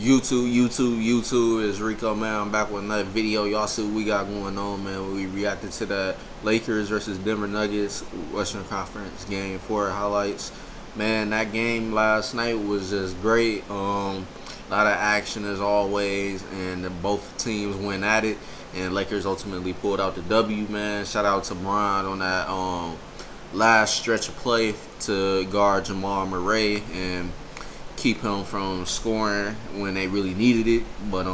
YouTube, it's Rico, man. I'm back with another video. Y'all see what we got going on, man. We reacted to that Lakers versus Denver Nuggets Western Conference game 4 highlights. Man, that game last night was just great. A lot of action as always, and both teams went at it, and Lakers ultimately pulled out the W, man. Shout out to Bron on that last stretch of play to guard Jamal Murray and keep him from scoring when they really needed it. But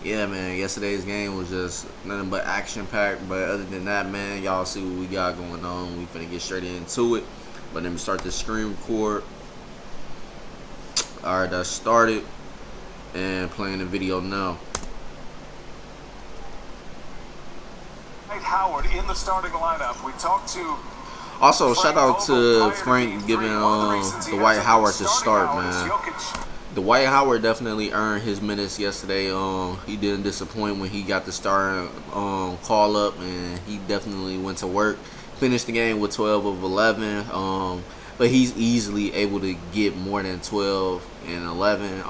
yeah, man, yesterday's game was just nothing but action packed. But other than that, man, y'all see what we got going on. We finna get straight into it. But let me start the screen record. Alright, that started and playing the video now. Howard in the starting lineup. We talked to also, shout out to Frank giving Dwight Howard to start, man. Dwight Howard definitely earned his minutes yesterday. He didn't disappoint when he got the starting call up, and he definitely went to work. Finished the game with 12 of 11, but he's easily able to get more than 12 and 11.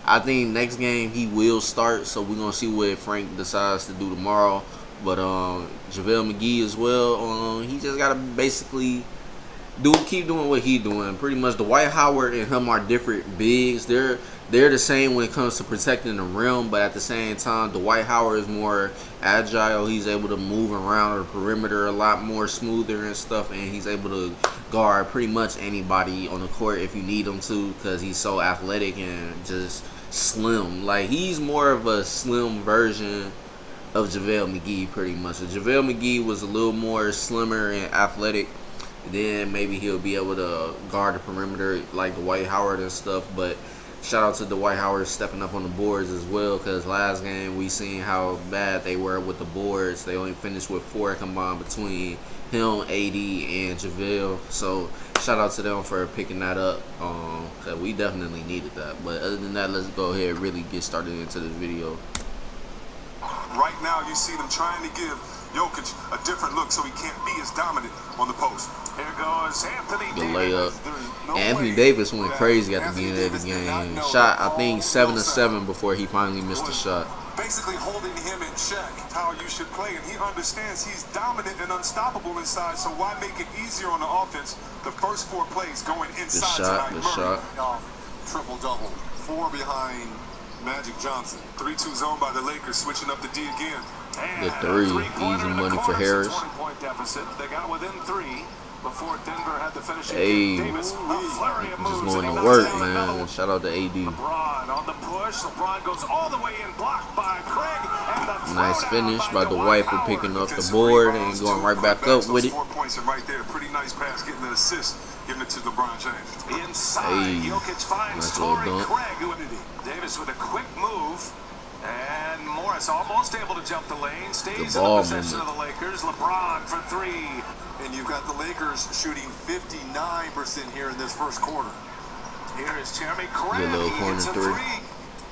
I think next game he will start, so we're gonna see what Frank decides to do tomorrow. But JaVale McGee as well, he just gotta basically keep doing what he's doing. Pretty much, Dwight Howard and him are different bigs. They're the same when it comes to protecting the rim, but at the same time, Dwight Howard is more agile. He's able to move around the perimeter a lot more smoother and stuff, and he's able to guard pretty much anybody on the court if you need him to, because he's so athletic and just slim. Like, he's more of a slim version of JaVale McGee, pretty much. If JaVale McGee was a little more slimmer and athletic, then maybe he'll be able to guard the perimeter like Dwight Howard and stuff. But shout out to Dwight Howard stepping up on the boards as well, because last game we seen how bad they were with the boards. They only finished with 4 combined between him, AD, and JaVale. So shout out to them for picking that up, because we definitely needed that. But other than that, let's go ahead and really get started into this video. Right now, you see them trying to give Jokic a different look so he can't be as dominant on the post. Here goes Anthony Davis. Layup. Anthony Davis went crazy at the beginning of the game. Shot, I think, 7 of 7 before he finally missed a shot. Basically holding him in check, how you should play, and he understands he's dominant and unstoppable inside, so why make it easier on the offense? The first 4 plays going inside the shot. Triple-double. 4 behind Magic Johnson. 3-2 zone by the Lakers, switching up the D again. The 3, easy money for Harris. 20-point deficit. They got within 3 before Denver had the finishing. Hey, Davis, just going to work, man. Shout out to AD. LeBron on the push. LeBron goes all the way in, blocked by Craig. And nice finish by Dwight for picking up the board and going right back up with it. 4 points right there. Pretty nice pass, getting an assist, giving it to LeBron James. Inside, Jokic finds Torrey Craig. Davis with a quick move, and Morris almost able to jump the lane. Stays in the possession of the Lakers. LeBron for 3. And you've got the Lakers shooting 59% here in this first quarter. Here is Jeremy Craig. Good little corner 3.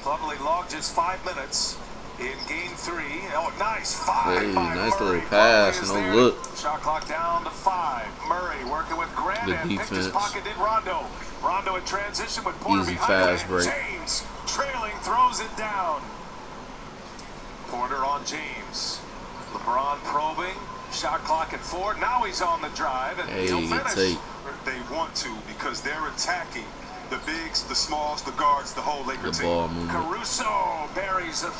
Plumlee logged just 5 minutes in game 3. Oh, nice 5. Hey, nice little pass. No look. Shot clock down to 5. Murray working with Grant and picked his pocket in Rondo. Rondo in transition with Porter easy behind fast break. James trailing throws it down. Porter on James. LeBron probing. Shot clock at 4. Now he's on the drive, and he'll finish. They want to, because they're attacking the bigs, the smalls, the guards, the whole Laker team. Caruso buries a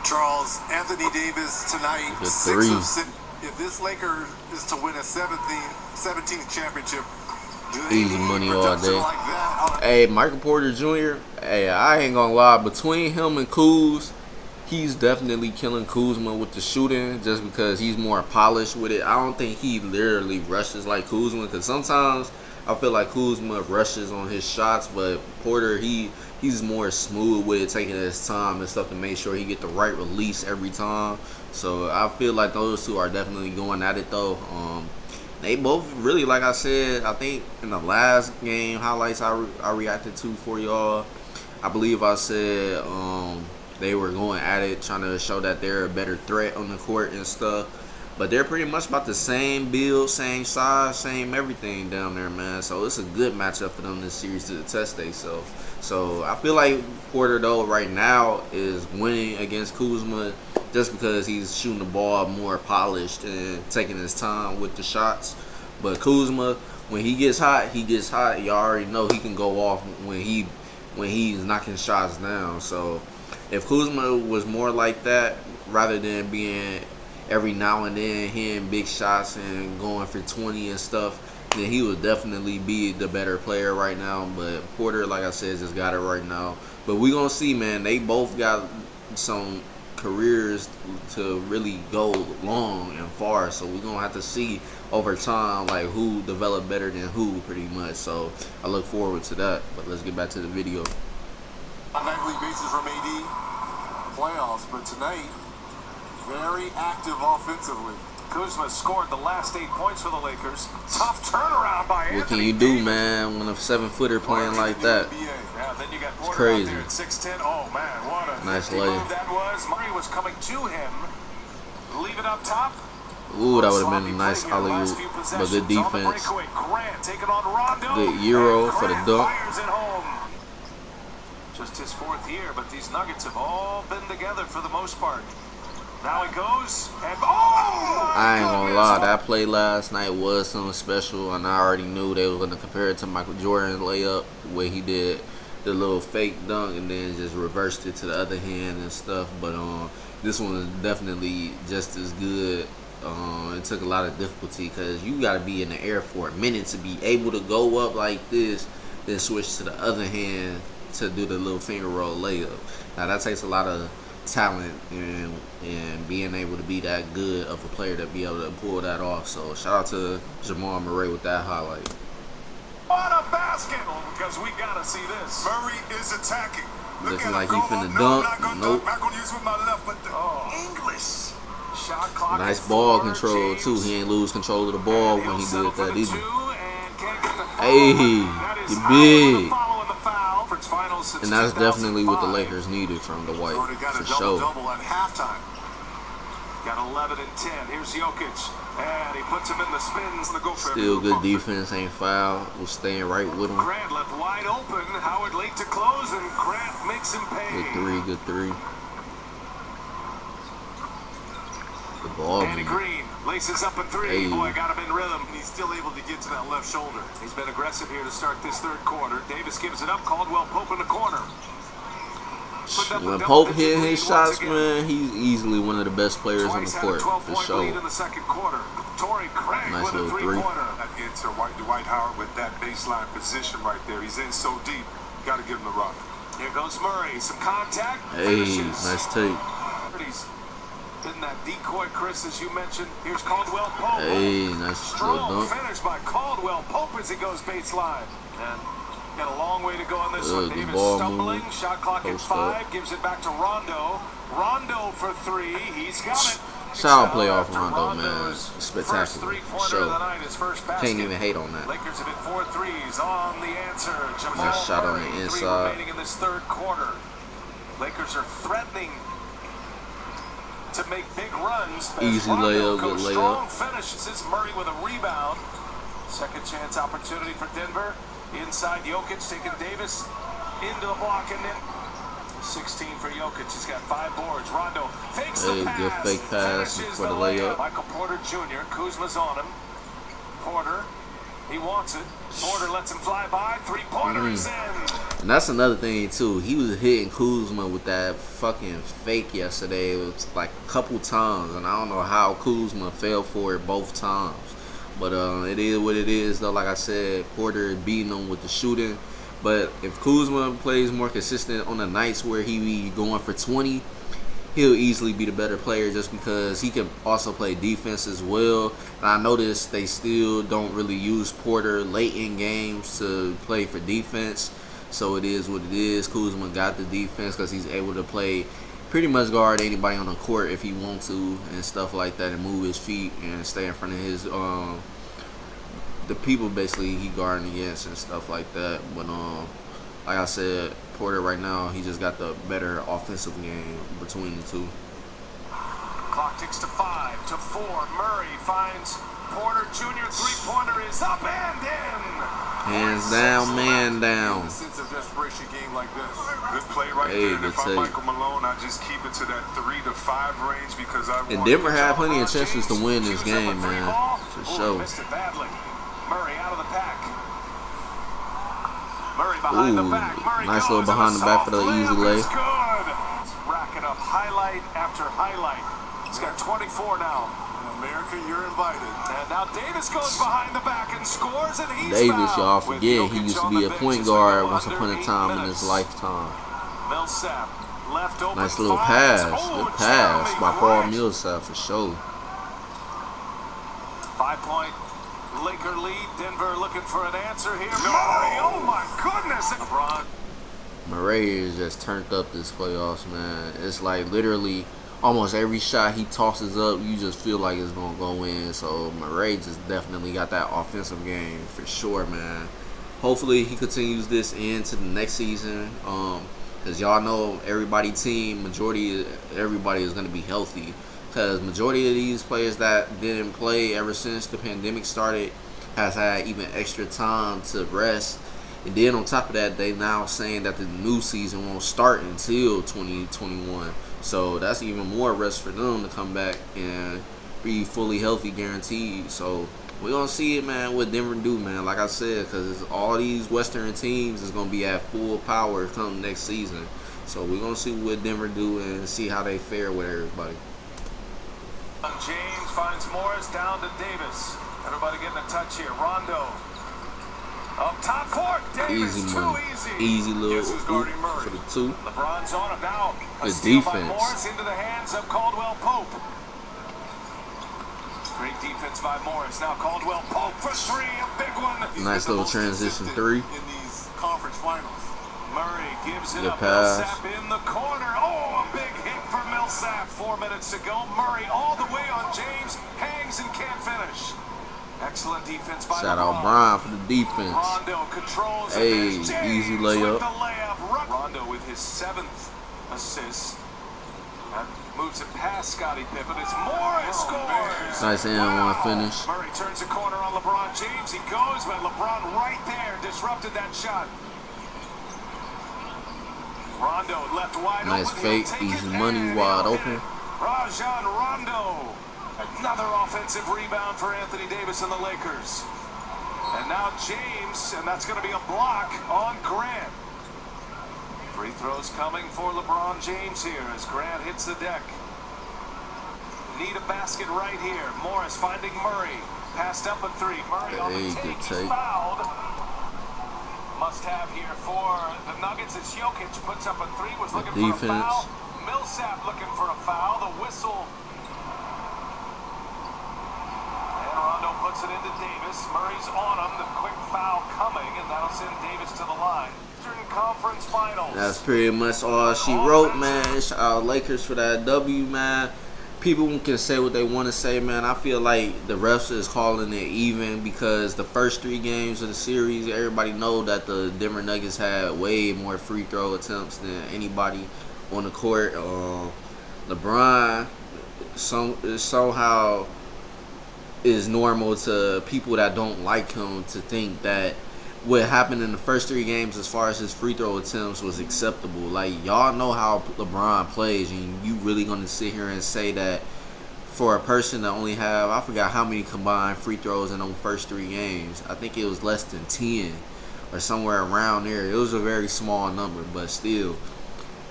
Charles, Anthony Davis tonight, 6 of 6. If this Laker is to win a 17th championship, easy money all day. Hey, Michael Porter Jr., hey, I ain't gonna lie, between him and Kuz, he's definitely killing Kuzma with the shooting, just because he's more polished with it. I don't think he literally rushes like Kuzma, because sometimes I feel like Kuzma rushes on his shots, but Porter, he's more smooth with it, taking his time and stuff to make sure he get the right release every time. So I feel like those two are definitely going at it though. They both really, like I said, I think in the last game highlights I reacted to for y'all, I believe I said they were going at it, trying to show that they're a better threat on the court and stuff. But they're pretty much about the same build, same size, same everything down there, man. So it's a good matchup for them this series to test themselves. So I feel like Porter, though, right now is winning against Kuzma just because he's shooting the ball more polished and taking his time with the shots. But Kuzma, when he gets hot, he gets hot. You already know he can go off when he's knocking shots down. So if Kuzma was more like that rather than being every now and then hitting big shots and going for 20 and stuff, then he would definitely be the better player right now. But Porter, like I said, just got it right now. But we gonna see, man. They both got some careers to really go long and far. So we're gonna have to see over time, like, who developed better than who, pretty much. So I look forward to that. But let's get back to the video. On a nightly basis from AD playoffs, but tonight, very active offensively. Kuzma scored the last 8 points for the Lakers. Tough turnaround by Anthony. What can you do, man, when a 7-footer playing like that? Yeah, then you got It's crazy. at 6'10". Oh man, what a Nice lay. move that was. Murray was coming to him. Leave it up top. Ooh, that would have been a nice alley-oop, but good defense. Good Euro for the dunk. Just his 4th year, but these Nuggets have all been together for the most part. Now he goes, and I ain't gonna lie, that play last night was something special, and I already knew they were gonna compare it to Michael Jordan's layup, where he did the little fake dunk and then just reversed it to the other hand and stuff. But this one is definitely just as good. It took a lot of difficulty because you got to be in the air for a minute to be able to go up like this, then switch to the other hand to do the little finger roll layup. Now that takes a lot of talent and being able to be that good of a player to be able to pull that off. So shout out to Jamal Murray with that highlight. What a basket! Because we gotta see this. Murray is attacking. Looking like he finna dunk. Nope. Not gonna use with my left, but the English. Shot clock. Nice ball control too. He ain't lose control of the ball when he did that either. Hey, you big. And that's definitely what the Lakers needed from the White, for sure. Got 11 and 10. Here's Jokic, and he puts him in the spins. Still good defense, ain't foul. We're staying right with him. Grant left wide open. Howard late to close, and Grant makes him pay. Good three, good three. The ball. Andy Green laces up a 3. Hey. Boy, got him in rhythm. He's still able to get to that left shoulder. He's been aggressive here to start this 3rd quarter. Davis gives it up. Caldwell Pope in the corner. When Pope hit his shots, man, he's easily one of the best players on the court, for sure. In the 2nd quarter. Torrey Craig Nice with a little 3. Into Dwight Howard with that baseline position right there. He's in so deep. Got to give him the rock. Here goes Murray. Some contact. Hey, Finishes. nice take. In that decoy, Chris, as you mentioned. Here's Caldwell Pope. Hey, nice little Strong dunk. finish by Caldwell Pope as he goes baseline. And got a long way to go on this one. Good Davis ball stumbling. move. Shot clock at Post 5. up. Gives it back to Rondo. Rondo for 3. He's got it. Shout out playoff Rondo, man. Spectacular, for sure. Can't even hate on that. Lakers have hit 4 threes on the answer. Jamal Nice shot on the Murray, 3 inside. remaining in this 3rd quarter. Lakers are threatening to make big runs. Easy Rondo layup, goes good strong layup. finish. This is Murray with a rebound. 2nd chance opportunity for Denver. Inside Jokic taking Davis into the block, and then 16 for Jokic. He's got 5 boards. Rondo fakes the pass. Good fake pass Finishes for the layup. Michael Porter Jr. Kuzma's on him. Porter, he wants it. Porter lets him fly by. 3-pointers in. And that's another thing too. He was hitting Kuzma with that fucking fake yesterday. It was like a couple times, and I don't know how Kuzma fell for it both times. But it is what it is, though. Like I said, Porter is beating him with the shooting. But if Kuzma plays more consistent on the nights where he be going for 20, he'll easily be the better player just because he can also play defense as well. And I noticed they still don't really use Porter late in games to play for defense. So it is what it is. Kuzma got the defense because he's able to play pretty much guard anybody on the court if he wants to and stuff like that, and move his feet and stay in front of his the people basically he guarding against and stuff like that. But like I said, Porter right now, he just got the better offensive game between the two. Clock ticks to 5 to 4. Murray finds Porter Jr. Three-pointer is up and in. Hands down, man down. Sense of desperation game like this. Good play right there. If I'm Michael Malone, I just keep it to that 3 to 5 range because I. And Denver had plenty of chances to win this game, man, for sure. Missed it badly. Murray out of the pack. Murray behind the back. Murray nice little behind the back for the easy lay. Good. Racking up highlight after highlight. He's got 24 now. America, you're invited. And now Davis goes behind the back and scores, and he's Davis, y'all forget, he used to be a point guard once upon a time in his lifetime. Millsap left open. Nice little pass. Good pass by Paul Millsap for sure. 5-point Laker lead. Denver looking for an answer here. Murray, oh my goodness. LeBron. Murray is just turned up this playoffs, man. It's like literally almost every shot he tosses up, you just feel like it's gonna go in. So Murray just definitely got that offensive game for sure, man. Hopefully he continues this into the next season, because y'all know everybody everybody is gonna be healthy, because majority of these players that didn't play ever since the pandemic started has had even extra time to rest. And then on top of that, they now saying that the new season won't start until 2021. So that's even more rest for them to come back and be fully healthy, guaranteed. So we're going to see it, man, what Denver do, man. Like I said, because all these Western teams is going to be at full power come next season. So we're going to see what Denver do and see how they fare with everybody. James finds Morris down to Davis. Everybody getting a touch here. Rondo. Up top for Davis. Easy money. Easy little oop for the 2. LeBron's on him now. The defense. Morris into the hands of Caldwell Pope. Great defense by Morris. Now Caldwell Pope for 3, a big one. Nice little transition 3. In these conference finals. Murray gives it Good up. pass. Millsap in the corner. Oh, a big hit for Millsap. 4 minutes to go. Murray all the way on James. Hangs and can't finish. Excellent defense by Shout out Brian for the defense. Rondo controls. Hey, easy layup. Rondo with his 7th assist. That moves it past Scottie Pippen. It's Morris scores. Nice and 1 finish. Murray turns the corner on LeBron James. He goes, but LeBron right there disrupted that shot. Rondo left wide open. Nice fake, easy money, wide open. Rajon Rondo. Another offensive rebound for Anthony Davis and the Lakers. And now James, and that's going to be a block on Grant. Free throws coming for LeBron James here as Grant hits the deck. Need a basket right here. Morris finding Murray. Passed up a 3. Murray on the take. He's fouled. Must have here for the Nuggets as Jokic puts up a 3. Was looking for a foul. Millsap looking for a foul. The whistle. Rondo puts it into Davis. Murray's on him. The quick foul coming, and that'll send Davis to the line. Eastern Conference Finals. That's pretty much all she wrote, man. Shout out Lakers for that W, man. People can say what they want to say, man. I feel like the refs is calling it even because the first 3 games of the series, everybody know that the Denver Nuggets had way more free throw attempts than anybody on the court. LeBron somehow is normal to people that don't like him to think that what happened in the first 3 games as far as his free throw attempts was acceptable. Like, y'all know how LeBron plays, and you really gonna sit here and say that for a person to only have, I forgot how many combined free throws in those first 3 games. I think it was less than 10 or somewhere around there. It was a very small number, but still,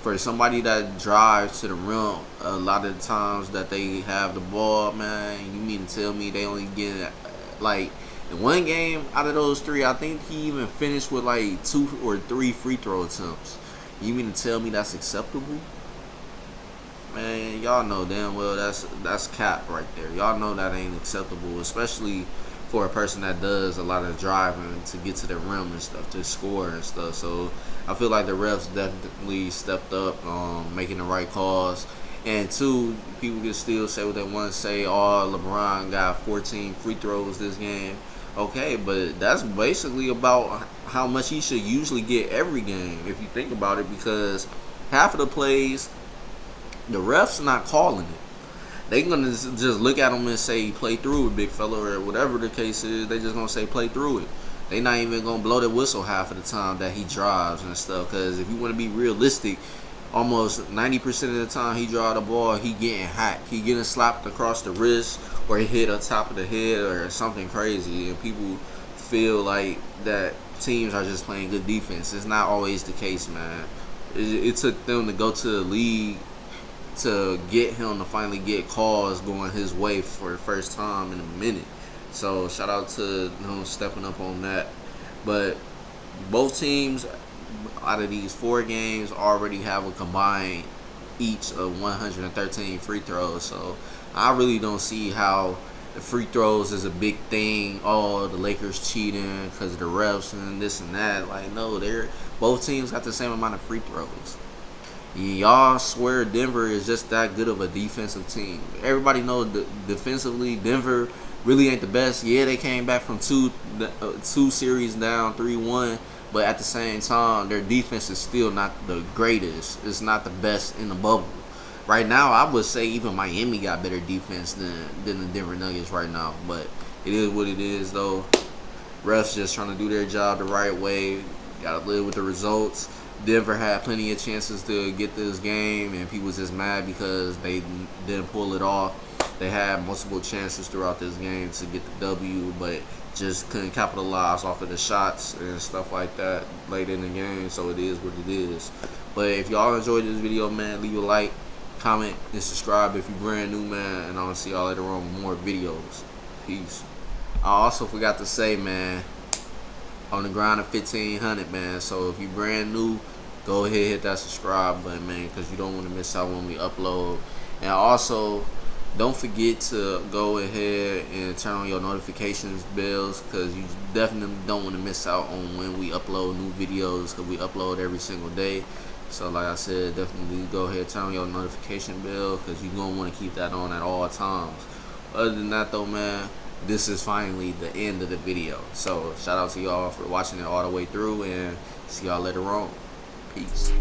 for somebody that drives to the rim a lot of the times that they have the ball, man, you mean to tell me they only get, like, in 1 game out of those 3, I think he even finished with like 2 or 3 free throw attempts. You mean to tell me that's acceptable? Man, y'all know damn well that's cap right there. Y'all know that ain't acceptable, especially for a person that does a lot of driving to get to the rim and stuff, to score and stuff. So I feel like the refs definitely stepped up, making the right calls. And 2, people can still say what they want to say. Oh, LeBron got 14 free throws this game. Okay, but that's basically about how much he should usually get every game, if you think about it, because half of the plays, the refs not calling it. They gonna just look at him and say play through it, big fella, or whatever the case is. They just gonna say play through it. They not even gonna blow the whistle half of the time that he drives and stuff. Because if you want to be realistic, almost 90% of the time he draw the ball, he getting hacked. He getting slapped across the wrist or he hit on top of the head or something crazy. And people feel like that teams are just playing good defense. It's not always the case, man. It took them to go to the league to get him to finally get calls going his way for the first time in a minute. So shout out to him stepping up on that. But both teams out of these 4 games already have a combined each of 113 free throws. So I really don't see how the free throws is a big thing. Oh, the Lakers cheating because of the refs and this and that. Like, no, both teams got the same amount of free throws. Y'all swear Denver is just that good of a defensive team. Everybody knows defensively Denver really ain't the best. Yeah, they came back from two series down 3-1, but at the same time, their defense is still not the greatest. It's not the best in the bubble. Right now, I would say even Miami got better defense than the Denver Nuggets right now. But it is what it is, though. Refs just trying to do their job the right way. Got to live with the results. Denver had plenty of chances to get this game, and people was just mad because they didn't pull it off. They had multiple chances throughout this game to get the W, but just couldn't capitalize off of the shots and stuff like that late in the game. So it is what it is. But if y'all enjoyed this video, man, leave a like, comment, and subscribe if you're brand new, man. And I'll see y'all later on with more videos. Peace. I also forgot to say, man, on the grind of 1,500, man. So if you brand new, go ahead, hit that subscribe button, man, because you don't want to miss out when we upload. And also, don't forget to go ahead and turn on your notifications bells, because you definitely don't want to miss out on when we upload new videos, because we upload every single day. So like I said, definitely go ahead, turn on your notification bell, because you're going to want to keep that on at all times. Other than that, though, man, this is finally the end of the video. So shout out to y'all for watching it all the way through, and see y'all later on. Peace.